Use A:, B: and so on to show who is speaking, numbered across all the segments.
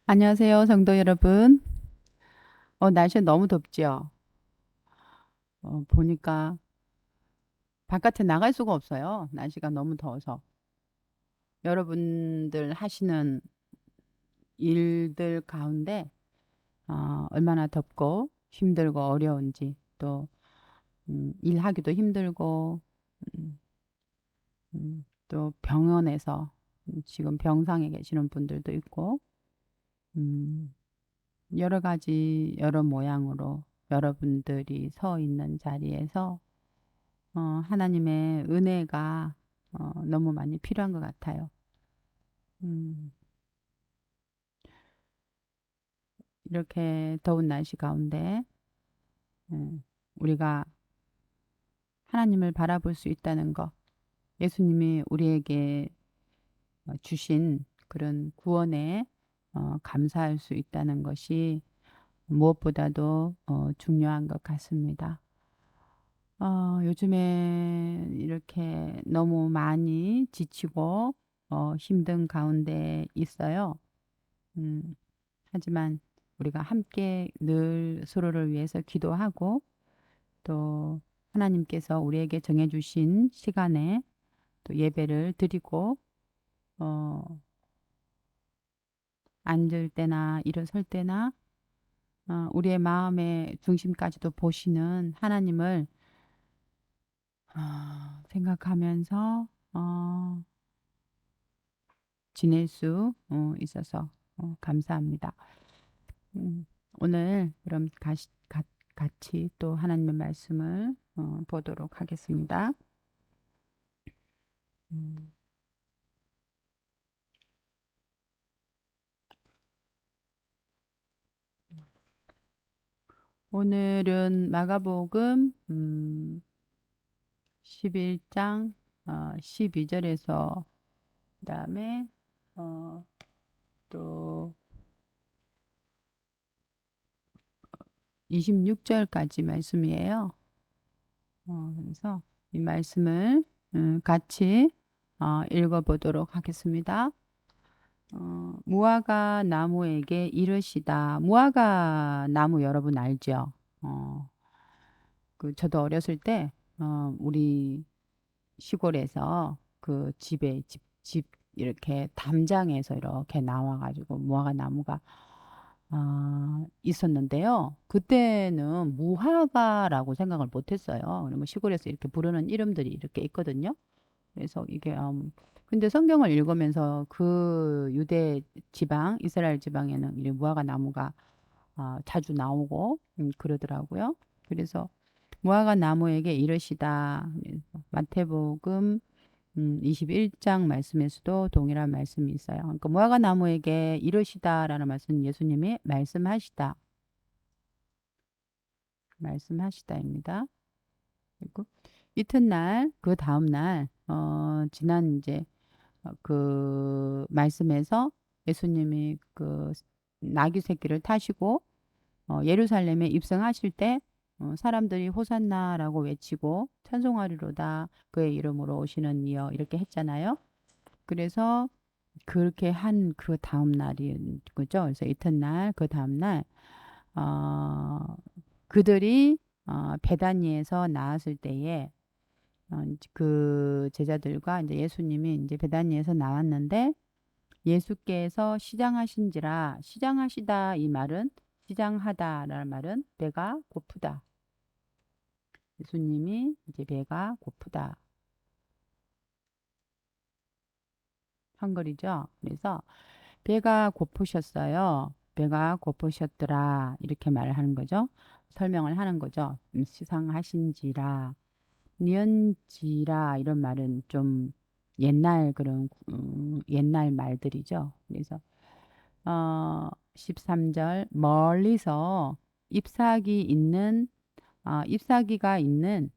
A: 안녕하세요, 성도 여러분. 날씨 너무 덥죠? 보니까 바깥에 나갈 수가 없어요. 날씨가 너무 더워서. 여러분들 하시는 일들 가운데 얼마나 덥고 힘들고 어려운지 또 일하기도 힘들고 음, 또 병원에서 지금 병상에 계시는 분들도 있고 음, 여러 가지 여러 모양으로 여러분들이 서 있는 자리에서 하나님의 은혜가 너무 많이 필요한 것 같아요. 음, 이렇게 더운 날씨 가운데 우리가 하나님을 바라볼 수 있다는 것, 예수님이 우리에게 주신 그런 구원에 감사할 수 있다는 것이 무엇보다도 중요한 것 같습니다. 요즘에 이렇게 너무 많이 지치고 힘든 가운데 있어요. 음, 하지만 우리가 함께 늘 서로를 위해서 기도하고 또 하나님께서 우리에게 정해주신 시간에 또 예배를 드리고 어, 앉을 때나 일어설 때나 우리의 마음의 중심까지도 보시는 하나님을 생각하면서 지낼 수 있어서 감사합니다. 음, 오늘 그럼 같이 또 하나님의 말씀을 보도록 하겠습니다. 음, 오늘은 마가복음 11장 12절에서 그다음에 어, 또 26절까지 말씀이에요. 그래서 이 말씀을 같이 읽어보도록 하겠습니다. 무화과 나무에게 이르시다. 무화과 나무 여러분 알죠? 어, 저도 어렸을 때 우리 시골에서 그 집 이렇게 담장에서 이렇게 나와가지고 무화과 나무가 있었는데요. 그때는 무화과라고 생각을 못했어요. 뭐 시골에서 이렇게 부르는 이름들이 이렇게 있거든요. 그래서 이게 근데 성경을 읽으면서 그 유대 지방, 이스라엘 지방에는 이 무화과 나무가 자주 나오고 그러더라고요. 그래서 무화과 나무에게 이르시다. 그래서 마태복음 21장 말씀에서도 동일한 말씀이 있어요. 그러니까 무화과 나무에게 이르시다라는 말씀은 예수님이 말씀하시다입니다. 그리고 이튿날 그 다음 날 지난 이제 그 말씀에서 예수님이 그 나귀 새끼를 타시고 예루살렘에 입성하실 때 사람들이 호산나라고 외치고 찬송하리로다 그의 이름으로 오시는 이여 이렇게 했잖아요. 그래서 그렇게 한 그 다음 날이 그죠. 그래서 이튿날 그 다음 날 어, 그들이 베다니에서 나왔을 때에 이제 그 제자들과 이제 예수님이 이제 베다니에서 나왔는데 예수께서 시장하신지라 시장하시다 이 말은 시장하다라는 말은 배가 고프다. 예수님이 이제 배가 고프다 한 거리죠. 그래서 배가 고프셨어요. 배가 고프셨더라 이렇게 말을 하는 거죠. 설명을 하는 거죠. 시상하신지라 니은지라 이런 말은 좀 옛날 그런 옛날 말들이죠. 그래서 13절 멀리서 잎사귀 있는 잎사귀가 있는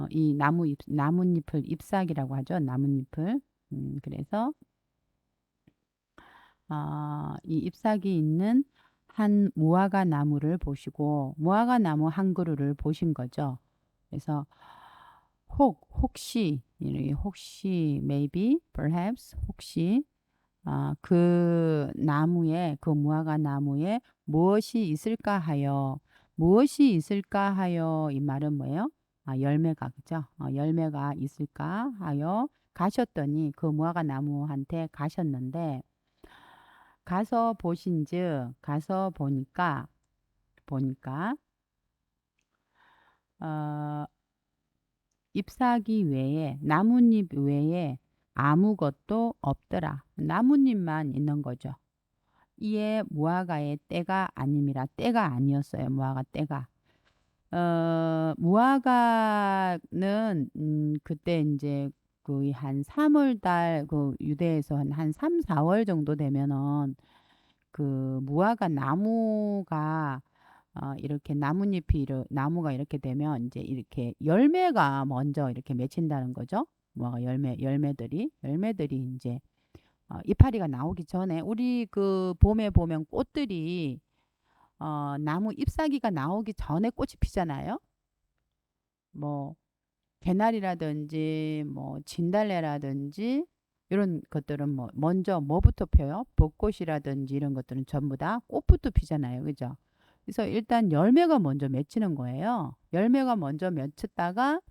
A: 이 나뭇잎을 잎사귀라고 하죠. 나뭇잎을. 그래서 이 잎사귀 있는 한 무화과 나무를 보시고 무화과 나무 한 그루를 보신 거죠. 그래서 혹시 maybe perhaps 혹시 그 나무에, 그 무화과 나무에 무엇이 있을까 하여, 무엇이 있을까 하여, 이 말은 뭐예요? 열매가, 그죠? 열매가 있을까 하여 가셨더니, 그 무화과 나무한테 가셨는데, 가서 보신즉, 가서 보니까, 어, 잎사귀 외에, 나뭇잎 외에 아무것도 없더라. 나뭇잎만 있는 거죠. 이에 무화과의 때가 아님이라. 때가 아니었어요. 무화과 때가. 무화과는 그때 이제 거의 한 3월 달, 그 유대에서 한 3, 4월 정도 되면은 그 무화과 나무가 이렇게 나뭇잎이 나무가 이렇게 되면 이제 이렇게 열매가 먼저 이렇게 맺힌다는 거죠. 무화과 열매들이 이제 이파리가 나오기 전에, 우리 그 봄에 보면 꽃들이 나무 잎사귀가 나오기 전에 꽃이 피잖아요. 뭐 개나리라든지 뭐 진달래라든지 이런 것들은 뭐 먼저 뭐부터 펴요? 벚꽃이라든지 이런 것들은 전부 다 꽃부터 피잖아요. 그죠? 그래서 일단 열매가 먼저 맺히는 거예요. 열매가 먼저 맺혔다가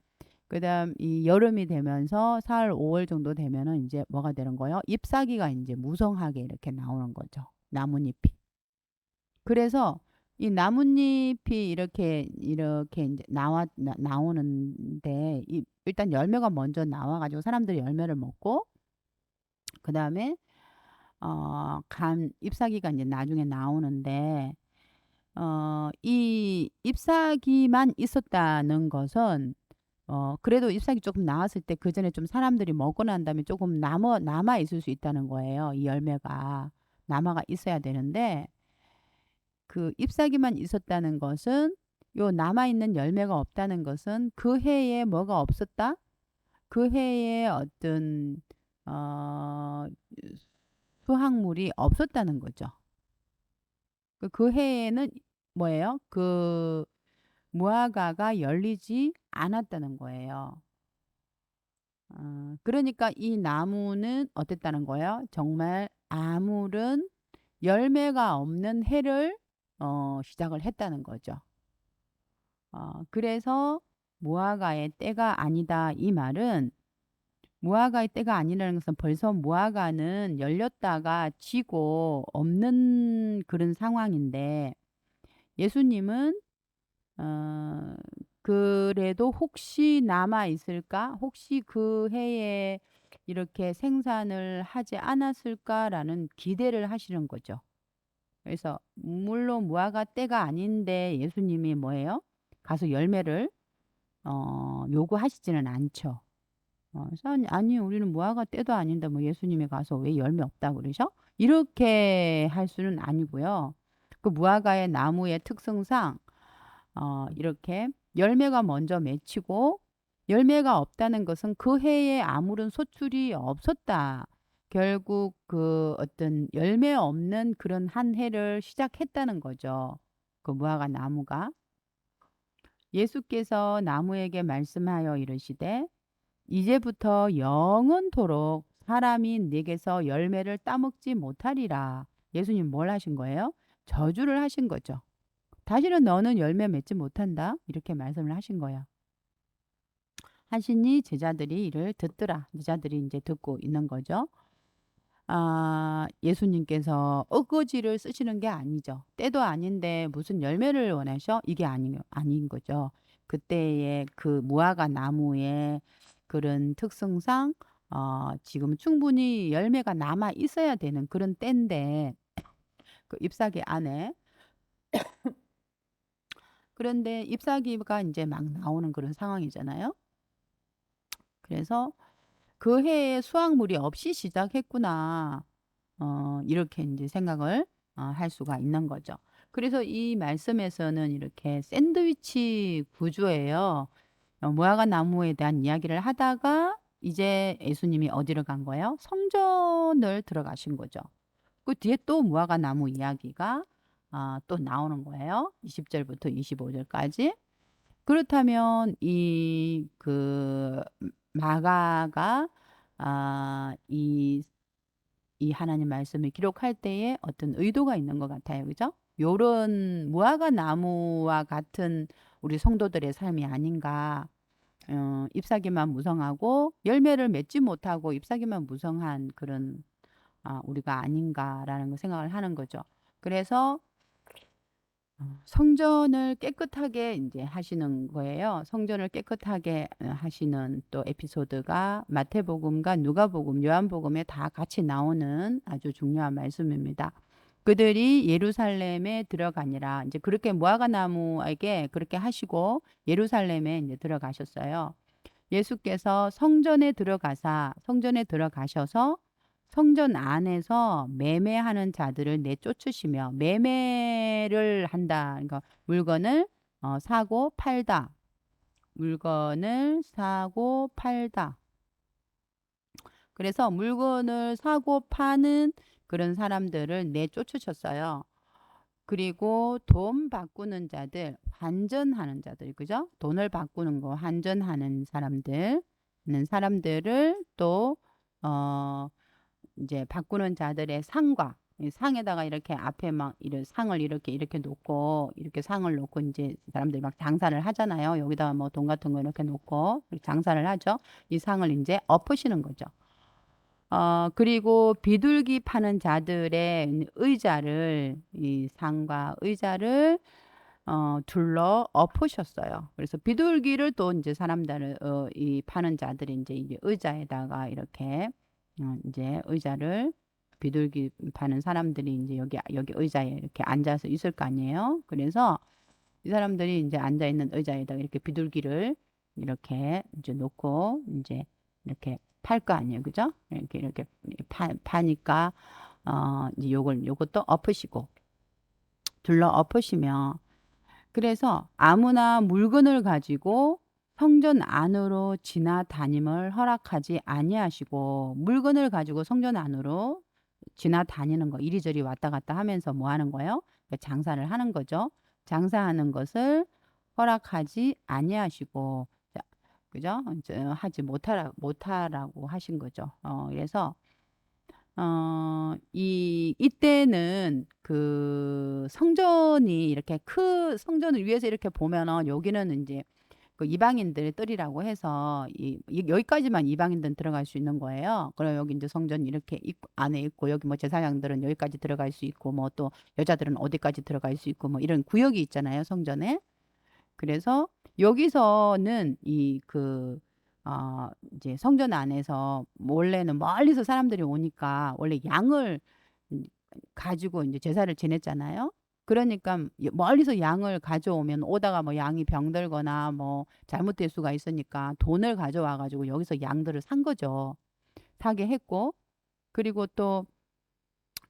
A: 그다음 이 여름이 되면서 4월, 5월 정도 되면은 이제 뭐가 되는 거예요? 잎사귀가 이제 무성하게 이렇게 나오는 거죠. 나뭇잎이. 그래서 이 나뭇잎이 이렇게 이제 나오는데 일단 열매가 먼저 나와가지고 사람들이 열매를 먹고 그다음에 간 잎사귀가 이제 나중에 나오는데 이 잎사귀만 있었다는 것은 그래도 잎사귀 조금 나왔을 때 그 전에 좀 사람들이 먹고 난 다음에 조금 남아 있을 수 있다는 거예요. 이 열매가 남아가 있어야 되는데 그 잎사귀만 있었다는 것은 요 남아있는 열매가 없다는 것은 그 해에 뭐가 없었다? 그 해에 어떤 어, 수확물이 없었다는 거죠. 그 해에는 뭐예요? 그 무화과가 열리지 않았다는 거예요. 그러니까 이 나무는 어땠다는 거예요? 정말 아무런 열매가 없는 해를 시작을 했다는 거죠. 그래서 무화과의 때가 아니다. 이 말은 무화과의 때가 아니라는 것은 벌써 무화과는 열렸다가 지고 없는 그런 상황인데 예수님은 어, 그래도 혹시 남아 있을까? 혹시 그 해에 이렇게 생산을 하지 않았을까라는 기대를 하시는 거죠. 그래서 물론 무화과 때가 아닌데 예수님이 뭐예요? 가서 열매를 요구하시지는 않죠. 그래서 아니 우리는 무화과 때도 아닌데 뭐 예수님이 가서 왜 열매 없다고 그러셔? 이렇게 할 수는 아니고요. 그 무화과의 나무의 특성상 이렇게 열매가 먼저 맺히고 열매가 없다는 것은 그 해에 아무런 소출이 없었다. 결국 그 어떤 열매 없는 그런 한 해를 시작했다는 거죠. 그 무화과 나무가. 예수께서 나무에게 말씀하여 이르시되 이제부터 영원토록 사람이 내게서 열매를 따먹지 못하리라. 예수님 뭘 하신 거예요? 저주를 하신 거죠. 다시는 너는 열매 맺지 못한다. 이렇게 말씀을 하신 거예요. 하시니 제자들이 이를 듣더라. 제자들이 이제 듣고 있는 거죠. 예수님께서 어거지를 쓰시는 게 아니죠. 때도 아닌데 무슨 열매를 원하셔? 이게 아닌 거죠. 그때의 그 무화과 나무의 그런 특성상 지금 충분히 열매가 남아 있어야 되는 그런 때인데 그 잎사귀 안에 그런데 잎사귀가 이제 막 나오는 그런 상황이잖아요. 그래서 그 해에 수확물이 없이 시작했구나. 이렇게 이제 생각을 할 수가 있는 거죠. 그래서 이 말씀에서는 이렇게 샌드위치 구조예요. 무화과 나무에 대한 이야기를 하다가 이제 예수님이 어디로 간 거예요? 성전을 들어가신 거죠. 그 뒤에 또 무화과 나무 이야기가 또 나오는 거예요. 20절부터 25절까지. 그렇다면 이 그 마가가 이 이 하나님 말씀을 기록할 때에 어떤 의도가 있는 것 같아요. 그죠? 요런 무화과 나무와 같은 우리 성도들의 삶이 아닌가. 잎사귀만 무성하고 열매를 맺지 못하고 잎사귀만 무성한 그런 우리가 아닌가라는 거 생각을 하는 거죠. 그래서 성전을 깨끗하게 이제 하시는 거예요. 성전을 깨끗하게 하시는 또 에피소드가 마태복음과 누가복음, 요한복음에 다 같이 나오는 아주 중요한 말씀입니다. 그들이 예루살렘에 들어가니라. 이제 그렇게 무화과 나무에게 그렇게 하시고 예루살렘에 이제 들어가셨어요. 예수께서 성전에 들어가셔서 성전 안에서 매매하는 자들을 내쫓으시며 매매를 한다. 그러니까 물건을 사고 팔다. 물건을 사고 팔다. 그래서 물건을 사고 파는 그런 사람들을 내쫓으셨어요. 그리고 돈 바꾸는 자들, 환전하는 자들, 그죠? 돈을 바꾸는 거, 환전하는 사람들을 또, 이제 바꾸는 자들의 상과, 이 상에다가 이렇게 앞에 막 이런 상을 이렇게 놓고, 이렇게 상을 놓고 이제 사람들이 막 장사를 하잖아요. 여기다가 뭐 돈 같은 거 이렇게 놓고 장사를 하죠. 이 상을 이제 엎으시는 거죠. 그리고 비둘기 파는 자들의 의자를, 이 상과 의자를, 둘러 엎으셨어요. 그래서 비둘기를 또 이제 사람들을, 이 파는 자들이 이제 의자에다가 이렇게, 이제 의자를, 비둘기 파는 사람들이 이제 여기 의자에 이렇게 앉아서 있을 거 아니에요. 그래서 이 사람들이 이제 앉아 있는 의자에다가 이렇게 비둘기를 이렇게 이제 놓고 이제 이렇게 팔 거 아니에요. 그죠? 이렇게 파니까 이제 요것도 엎으시고 둘러 엎으시며 그래서 아무나 물건을 가지고 성전 안으로 지나다님을 허락하지 아니하시고 물건을 가지고 성전 안으로 지나다니는 거 이리저리 왔다 갔다 하면서 뭐 하는 거예요? 장사를 하는 거죠. 장사하는 것을 허락하지 아니하시고 자, 그죠? 이제 하지 못하라고 하신 거죠. 그래서 이때는 그 성전이 이렇게 성전을 위에서 이렇게 보면은 여기는 이제 그 이방인들 뜰이라고 해서 여기까지만 이방인들은 들어갈 수 있는 거예요. 그럼 여기 이제 성전 이렇게 안에 있고 여기 뭐 제사장들은 여기까지 들어갈 수 있고 뭐 또 여자들은 어디까지 들어갈 수 있고 뭐 이런 구역이 있잖아요, 성전에. 그래서 여기서는 이제 성전 안에서 원래는 멀리서 사람들이 오니까 원래 양을 음, 가지고 이제 제사를 지냈잖아요. 그러니까 멀리서 양을 가져오면 오다가 뭐 양이 병들거나 뭐 잘못될 수가 있으니까 돈을 가져와 가지고 여기서 양들을 산 거죠. 사게 했고 그리고 또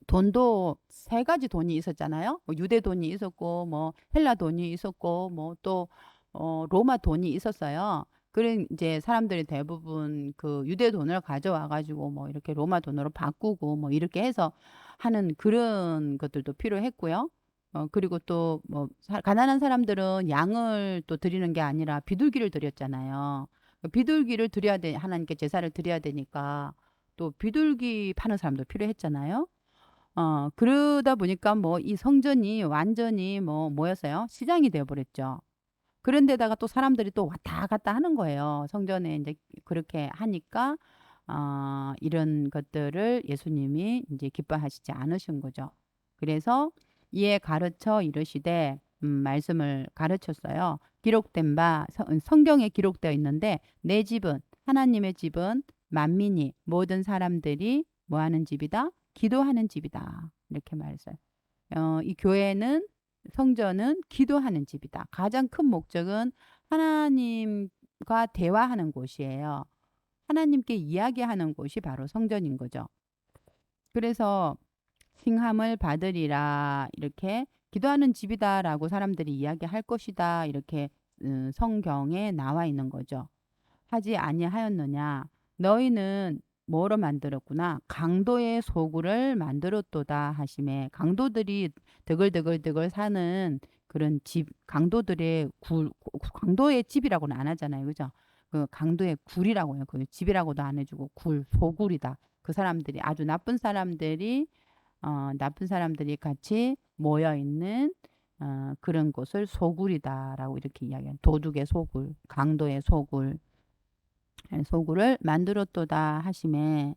A: 돈도 세 가지 돈이 있었잖아요. 뭐 유대 돈이 있었고, 뭐 헬라 돈이 있었고, 뭐 또 로마 돈이 있었어요. 그런 이제 사람들이 대부분 그 유대 돈을 가져와 가지고 뭐 이렇게 로마 돈으로 바꾸고 뭐 이렇게 해서 하는 그런 것들도 필요했고요. 그리고 또 뭐 가난한 사람들은 양을 또 드리는 게 아니라 비둘기를 드렸잖아요. 그 비둘기를 드려야 돼 하나님께 제사를 드려야 되니까 또 비둘기 파는 사람도 필요했잖아요. 그러다 보니까 뭐 이 성전이 완전히 뭐였어요? 시장이 되어버렸죠. 그런데다가 또 사람들이 또 왔다 갔다 하는 거예요. 성전에 이제 그렇게 하니까, 이런 것들을 예수님이 이제 기뻐하시지 않으신 거죠. 그래서 이에 가르쳐 이르시되, 말씀을 가르쳤어요. 기록된 바, 성경에 기록되어 있는데, 내 집은, 하나님의 집은 만민이, 모든 사람들이 뭐 하는 집이다? 기도하는 집이다. 이렇게 말했어요. 이 교회는 성전은 기도하는 집이다. 가장 큰 목적은 하나님과 대화하는 곳이에요. 하나님께 이야기하는 곳이 바로 성전인 거죠. 그래서 칭함을 받으리라 이렇게 기도하는 집이다라고 사람들이 이야기할 것이다 이렇게 성경에 나와 있는 거죠. 하지 아니하였느냐 너희는 뭐로 만들었구나 강도의 소굴을 만들었도다 하심에 강도들이 드글드글드글 사는 그런 집 강도들의 강도의 집이라고는 안 하잖아요 그죠 그 강도의 굴이라고 해요 그 집이라고도 안 해주고 굴 소굴이다 그 사람들이 아주 나쁜 사람들이 같이 모여 있는 그런 곳을 소굴이다라고 이렇게 이야기해요. 도둑의 소굴, 강도의 소굴, 소굴을 만들었도다 하심에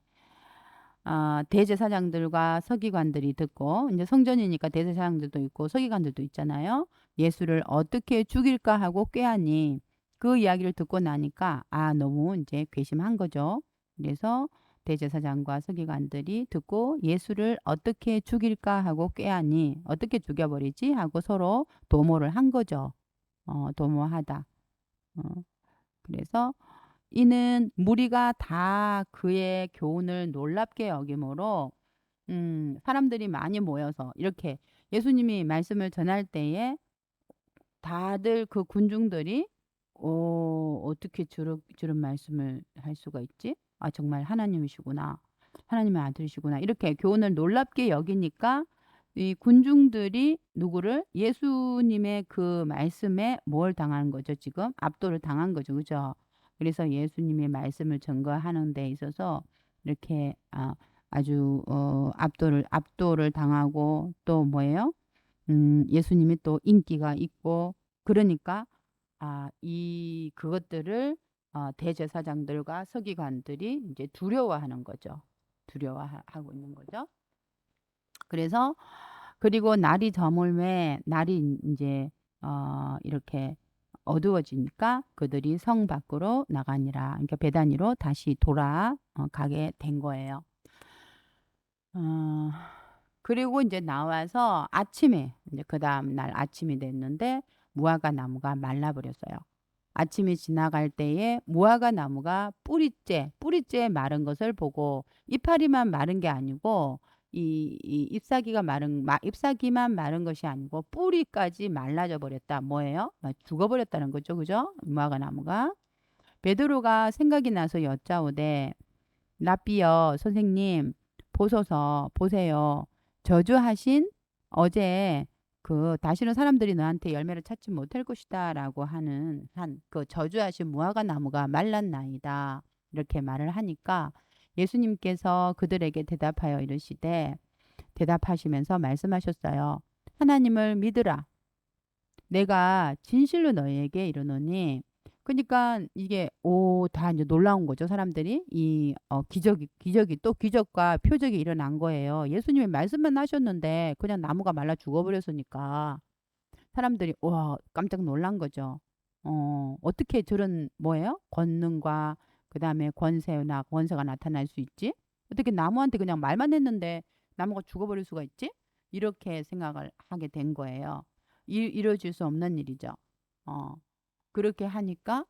A: 대제사장들과 서기관들이 듣고 이제 성전이니까 대제사장들도 있고 서기관들도 있잖아요. 예수를 어떻게 죽일까 하고 꾀하니 그 이야기를 듣고 나니까 너무 이제 괘씸한 거죠. 그래서 대제사장과 서기관들이 듣고 예수를 어떻게 죽일까 하고 꾀하니 어떻게 죽여버리지 하고 서로 도모를 한 거죠. 도모하다. 어, 그래서 이는 무리가 다 그의 교훈을 놀랍게 여기므로 사람들이 많이 모여서 이렇게 예수님이 말씀을 전할 때에 다들 그 군중들이 어떻게 저런 말씀을 할 수가 있지? 정말 하나님이시구나. 하나님의 아들이시구나. 이렇게 교훈을 놀랍게 여기니까 이 군중들이 누구를 예수님의 그 말씀에 뭘 당한 거죠, 지금? 압도를 당한 거죠. 그죠? 그래서 예수님의 말씀을 증거하는 데 있어서 이렇게 아주 압도를 당하고 또 뭐예요? 예수님이 또 인기가 있고 그러니까 그것들을 대제사장들과 서기관들이 이제 두려워하는 거죠. 두려워하고 있는 거죠. 그래서 그리고 날이 저물매 날이 이제 이렇게 어두워지니까 그들이 성 밖으로 나가니라. 그러니까 베다니로 다시 돌아가게 된 거예요. 어, 그리고 이제 나와서 아침에 이제 그 다음 날 아침이 됐는데 무화과 나무가 말라버렸어요. 아침이 지나갈 때에 무화과 나무가 뿌리째 마른 것을 보고 이파리만 마른 게 아니고 이 잎사귀만 마른 것이 아니고 뿌리까지 말라져 버렸다. 뭐예요? 죽어버렸다는 거죠, 그죠? 무화과 나무가. 베드로가 생각이 나서 여짜오되 랍비여 선생님 보세요. 저주하신 어제 다시는 사람들이 너한테 열매를 찾지 못할 것이다라고 하는 한 그 저주하신 무화과 나무가 말랐나이다. 이렇게 말을 하니까 예수님께서 그들에게 대답하시면서 말씀하셨어요. 하나님을 믿으라. 내가 진실로 너희에게 이르노니 그러니까 이게 다 이제 놀라운 거죠. 사람들이 기적이 또 기적과 표적이 일어난 거예요. 예수님이 말씀만 하셨는데 그냥 나무가 말라 죽어버렸으니까 사람들이 와 깜짝 놀란 거죠. 어떻게 저런 뭐예요? 권능과 그다음에 권세가 나타날 수 있지? 어떻게 나무한테 그냥 말만 했는데 나무가 죽어버릴 수가 있지? 이렇게 생각을 하게 된 거예요. 이루어질 수 없는 일이죠. 어, 그렇게 하니까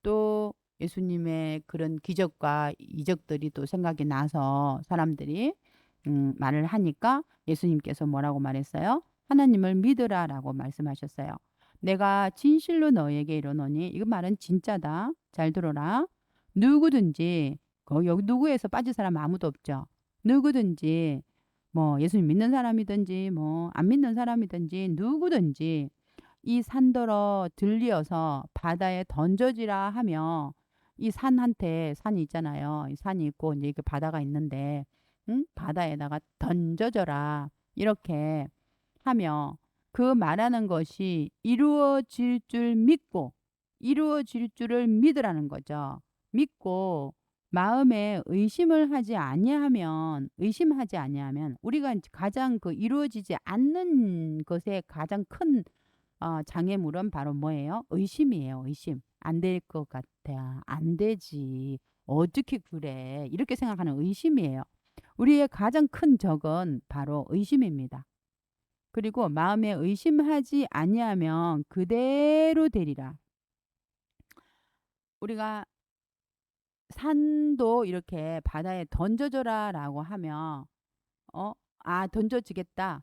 A: 또 예수님의 그런 기적과 이적들이 또 생각이 나서 사람들이 말을 하니까 예수님께서 뭐라고 말했어요? 하나님을 믿으라라고 말씀하셨어요. 내가 진실로 너에게 이르노니 이거 말은 진짜다. 잘 들어라. 누구든지 여기 누구에서 빠질 사람 아무도 없죠. 누구든지 뭐 예수님 믿는 사람이든지 뭐 안 믿는 사람이든지 누구든지 이 산더러 들리어서 바다에 던져지라 하며 이 산이 있잖아요. 이 산이 있고 이제 이렇게 바다가 있는데 바다에다가 던져져라 이렇게 하며 그 말하는 것이 이루어질 줄을 믿으라는 거죠. 믿고 마음에 의심하지 아니하면 우리가 가장 그 이루어지지 않는 것에 가장 큰 장애물은 바로 뭐예요? 의심이에요. 의심. 안 될 것 같아. 안 되지. 어떻게 그래? 이렇게 생각하는 의심이에요. 우리의 가장 큰 적은 바로 의심입니다. 그리고 마음에 의심하지 아니하면 그대로 되리라. 우리가 산도 이렇게 바다에 던져줘라라고 하면 던져지겠다.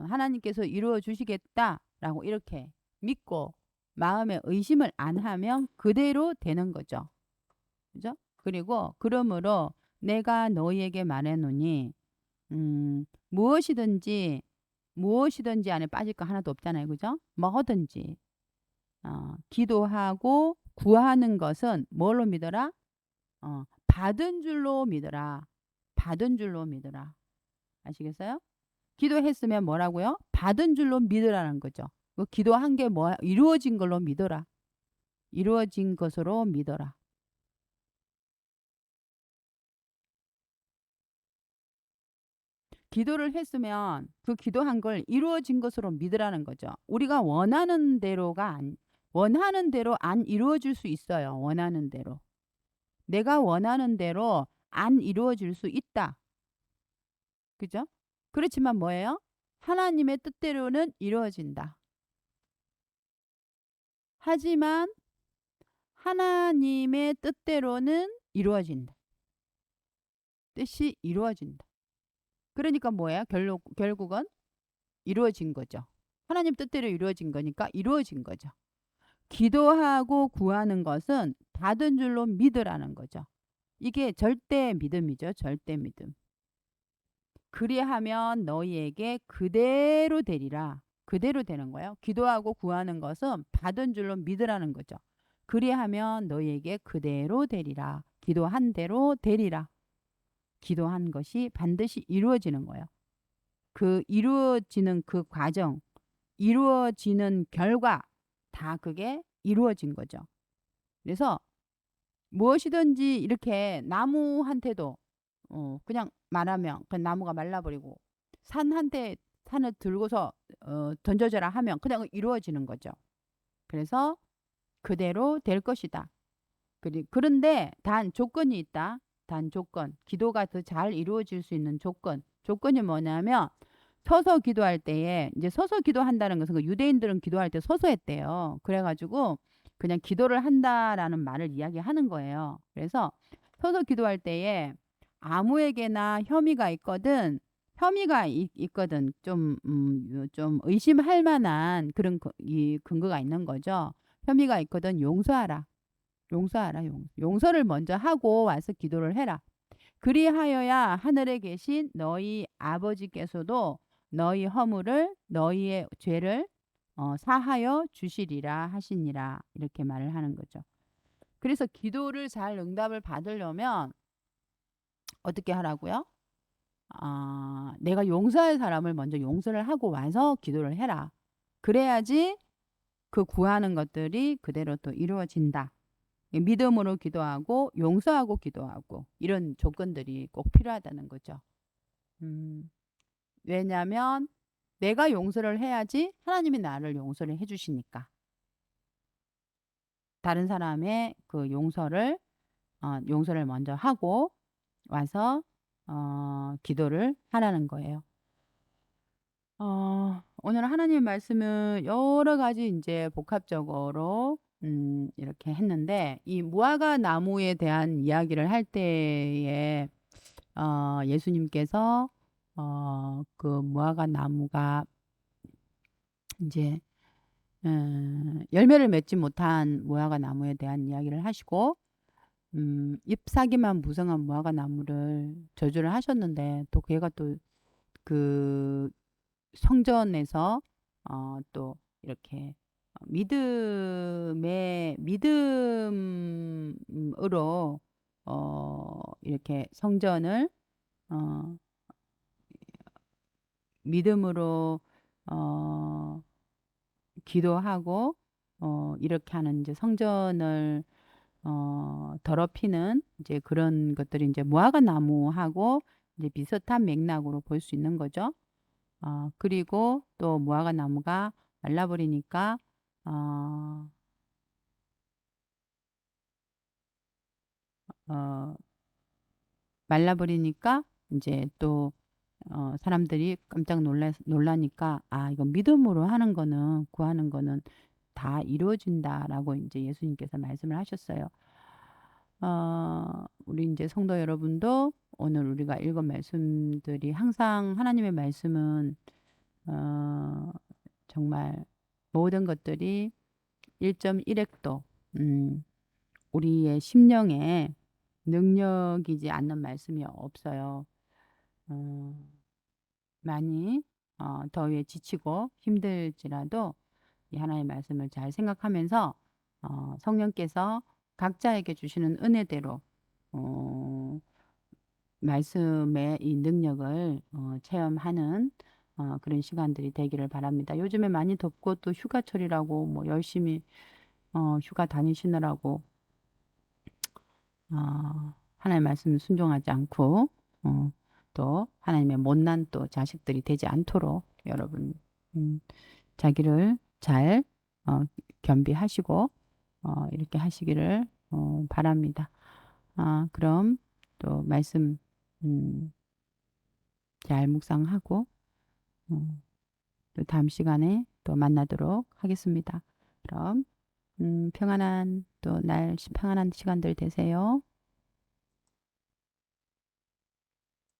A: 하나님께서 이루어 주시겠다라고 이렇게 믿고 마음에 의심을 안 하면 그대로 되는 거죠. 그죠? 그리고 그러므로 내가 너희에게 말해노니 무엇이든지 안에 빠질 거 하나도 없잖아요. 그죠? 뭐든지 기도하고 구하는 것은 뭘로 믿어라? 받은 줄로 믿어라. 받은 줄로 믿으라. 아시겠어요? 기도했으면 뭐라고요? 받은 줄로 믿으라는 거죠. 그 기도한 게 뭐 이루어진 걸로 믿어라. 이루어진 것으로 믿어라. 기도를 했으면 그 기도한 걸 이루어진 것으로 믿으라는 거죠. 우리가 원하는 대로 안 이루어질 수 있어요. 원하는 대로. 내가 원하는 대로 안 이루어질 수 있다. 그죠? 그렇지만 뭐예요? 하나님의 뜻대로는 이루어진다. 하지만 하나님의 뜻대로는 이루어진다. 뜻이 이루어진다. 그러니까 뭐예요? 결국은 이루어진 거죠. 하나님 뜻대로 이루어진 거니까 이루어진 거죠. 기도하고 구하는 것은 받은 줄로 믿으라는 거죠. 이게 절대 믿음이죠. 절대 믿음. 그리하면 너희에게 그대로 되리라. 그대로 되는 거예요. 기도하고 구하는 것은 받은 줄로 믿으라는 거죠. 그리하면 너희에게 그대로 되리라. 기도한 대로 되리라. 기도한 것이 반드시 이루어지는 거예요. 그 이루어지는 그 과정, 이루어지는 결과 다 그게 이루어진 거죠. 그래서 무엇이든지 이렇게 나무한테도 그냥 말하면 그 나무가 말라버리고 산을 들고서 던져져라 하면 그냥 이루어지는 거죠. 그래서 그대로 될 것이다. 그런데 단 조건이 있다. 단 조건. 기도가 더 잘 이루어질 수 있는 조건. 조건이 뭐냐면 서서 기도할 때에 이제 서서 기도한다는 것은 그 유대인들은 기도할 때 서서 했대요. 그래가지고 그냥 기도를 한다라는 말을 이야기하는 거예요. 그래서 서서 기도할 때에 아무에게나 혐의가 있거든. 좀 의심할 만한 그런 이 근거가 있는 거죠. 혐의가 있거든. 용서하라. 용서하라. 용서를 먼저 하고 와서 기도를 해라. 그리하여야 하늘에 계신 너희 아버지께서도 너희 허물을 너희의 죄를 사하여 주시리라 하시니라. 이렇게 말을 하는 거죠. 그래서 기도를 잘 응답을 받으려면 어떻게 하라고요? 내가 용서할 사람을 먼저 용서를 하고 와서 기도를 해라. 그래야지 그 구하는 것들이 그대로 또 이루어진다. 믿음으로 기도하고 용서하고 기도하고 이런 조건들이 꼭 필요하다는 거죠. 왜냐하면 내가 용서를 해야지 하나님이 나를 용서를 해주시니까. 다른 사람의 그 용서를 먼저 하고 와서 기도를 하라는 거예요. 오늘 하나님 말씀은 여러 가지 이제 복합적으로 이렇게 했는데 이 무화과 나무에 대한 이야기를 할 때에 예수님께서 그 무화과 나무가 이제 열매를 맺지 못한 무화과 나무에 대한 이야기를 하시고 잎사귀만 무성한 무화과 나무를 저주를 하셨는데 또 걔가 또 그 성전에서 또 이렇게 믿음으로 이렇게 성전을 어, 믿음으로 어, 기도하고 이렇게 하는 이제 성전을 더럽히는 이제 그런 것들이 이제 무화과 나무하고 이제 비슷한 맥락으로 볼 수 있는 거죠. 그리고 또 무화과 나무가 말라버리니까 어, 어, 말라버리니까 이제 또 사람들이 깜짝 놀라니까 이건 믿음으로 하는 거는 구하는 거는 다 이루어진다라고 이제 예수님께서 말씀을 하셨어요. 우리 이제 성도 여러분도 오늘 우리가 읽은 말씀들이 항상 하나님의 말씀은 어, 정말 모든 것들이 1.1획도 우리의 심령에 능력이지 않는 말씀이 없어요. 어, 많이 더위에 지치고 힘들지라도 이 하나님의 말씀을 잘 생각하면서 성령께서 각자에게 주시는 은혜대로 어, 말씀의 이 능력을 체험하는 그런 시간들이 되기를 바랍니다. 요즘에 많이 덥고 또 휴가철이라고 뭐 열심히 휴가 다니시느라고 하나님의 말씀 순종하지 않고 어, 또 하나님의 못난 또 자식들이 되지 않도록 여러분 음, 자기를 잘 겸비하시고 이렇게 하시기를 바랍니다. 그럼 또 말씀 음, 잘 묵상하고 또 다음 시간에 또 만나도록 하겠습니다. 그럼 평안한 또 날 평안한 시간들 되세요.